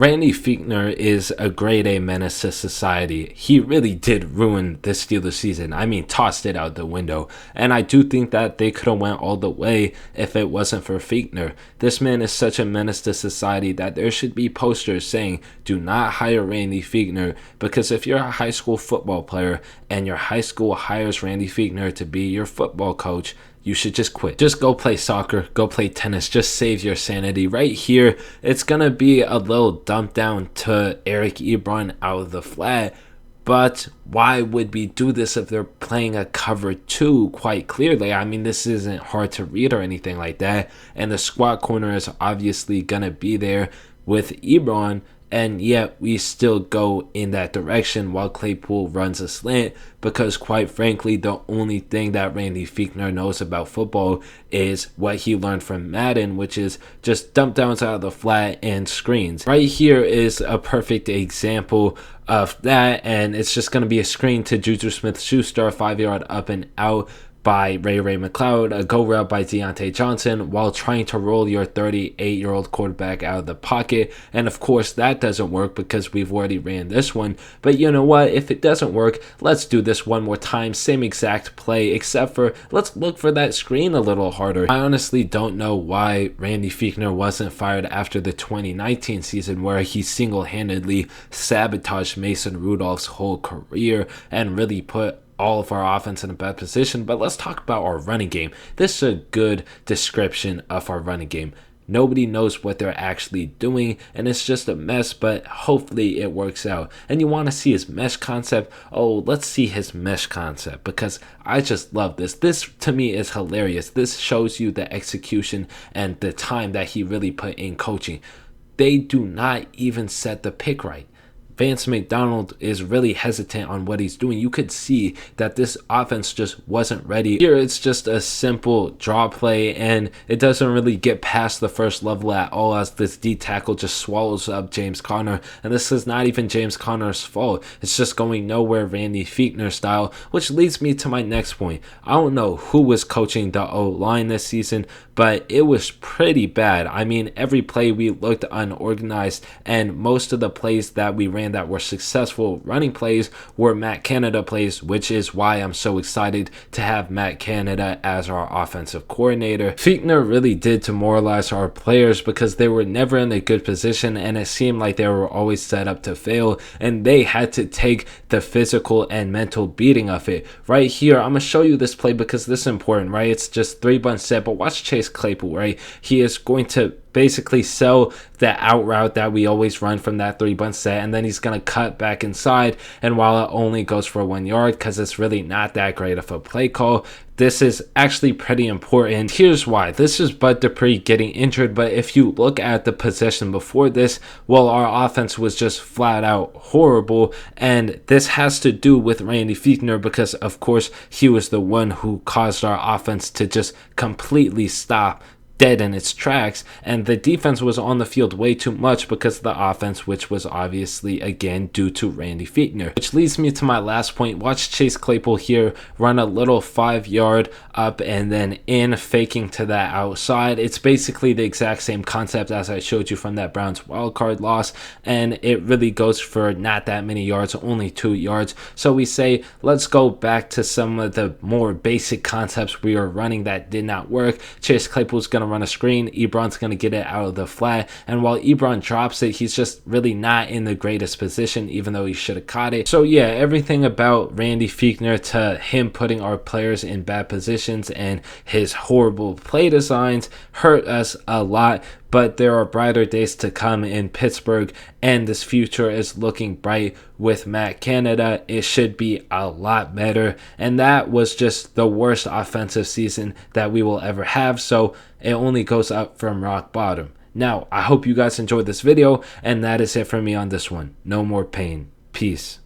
Randy Fichtner is a grade A menace to society. He really did ruin the Steelers season. I mean, tossed it out the window. And I do think that they could have went all the way if it wasn't for Fichtner. This man is such a menace to society that there should be posters saying, do not hire Randy Fichtner, because if you're a high school football player and your high school hires Randy Fichtner to be your football coach, you should just quit. Just go play soccer, go play tennis, just save your sanity. Right here, it's going to be a little dump down to Eric Ebron out of the flat, but why would we do this if they're playing a cover 2 quite clearly? I mean, this isn't hard to read or anything like that, and the squat corner is obviously going to be there with Ebron, and yet we still go in that direction while Claypool runs a slant, because quite frankly, the only thing that Randy Fichtner knows about football is what he learned from Madden, which is just dump downs out of the flat and screens. Right here is a perfect example of that, and it's just going to be a screen to Juju Smith-Schuster, 5-yard up and out by Ray McCloud, a go route by Deontay Johnson while trying to roll your 38-year-old quarterback out of the pocket. And of course that doesn't work because we've already ran this one. But you know what? If it doesn't work, let's do this one more time. Same exact play, except for let's look for that screen a little harder. I honestly don't know why Randy Fichtner wasn't fired after the 2019 season, where he single-handedly sabotaged Mason Rudolph's whole career and really put all of our offense in a bad position. But let's talk about our running game. This is a good description of our running game. Nobody knows what they're actually doing, and it's just a mess, but hopefully it works out. And you want to see his mesh concept? Oh, let's see his mesh concept, because I just love this. This, to me, is hilarious. This shows you the execution and the time that he really put in coaching. They do not even set the pick right. Vance McDonald is really hesitant on what he's doing. You could see that this offense just wasn't ready. Here it's just a simple draw play, and it doesn't really get past the first level at all, as this D tackle just swallows up James Conner. And this is not even James Conner's fault. It's just going nowhere Randy Fichtner style, which leads me to my next point. I don't know who was coaching the O-line this season, but it was pretty bad. I mean, every play we looked unorganized, and most of the plays that we ran that were successful running plays were Matt Canada plays, which is why I'm so excited to have Matt Canada as our offensive coordinator. Fichtner really did demoralize our players because they were never in a good position, and it seemed like they were always set up to fail, and they had to take the physical and mental beating of it. Right here, I'm going to show you this play because this is important, right? It's just 3-bunch set, but watch Chase Claypool, right? He is going to basically sell the out route that we always run from that 3-bunch set, and then he's going to cut back inside, and while it only goes for 1 yard because it's really not that great of a play call, this is actually pretty important. Here's why. This is Bud Dupree getting injured, but if you look at the possession before this, well, our offense was just flat out horrible, and this has to do with Randy Fichtner because, of course, he was the one who caused our offense to just completely stop dead in its tracks, and the defense was on the field way too much because of the offense, which was obviously again due to Randy Fichtner. Which leads me to my last point. Watch Chase Claypool here run a little 5-yard up and then in, faking to that outside. It's basically the exact same concept as I showed you from that Browns wildcard loss, and it really goes for not that many yards, only 2 yards. So we say, let's go back to some of the more basic concepts we were running that did not work. Chase Claypool's going to run a screen, Ebron's going to get it out of the flat, and while Ebron drops it, he's just really not in the greatest position, even though he should have caught it. So yeah, everything about Randy Fichtner to him putting our players in bad positions and his horrible play designs hurt us a lot. But there are brighter days to come in Pittsburgh, and this future is looking bright with Matt Canada. It should be a lot better, and that was just the worst offensive season that we will ever have, so it only goes up from rock bottom. Now, I hope you guys enjoyed this video, and that is it for me on this one. No more pain. Peace.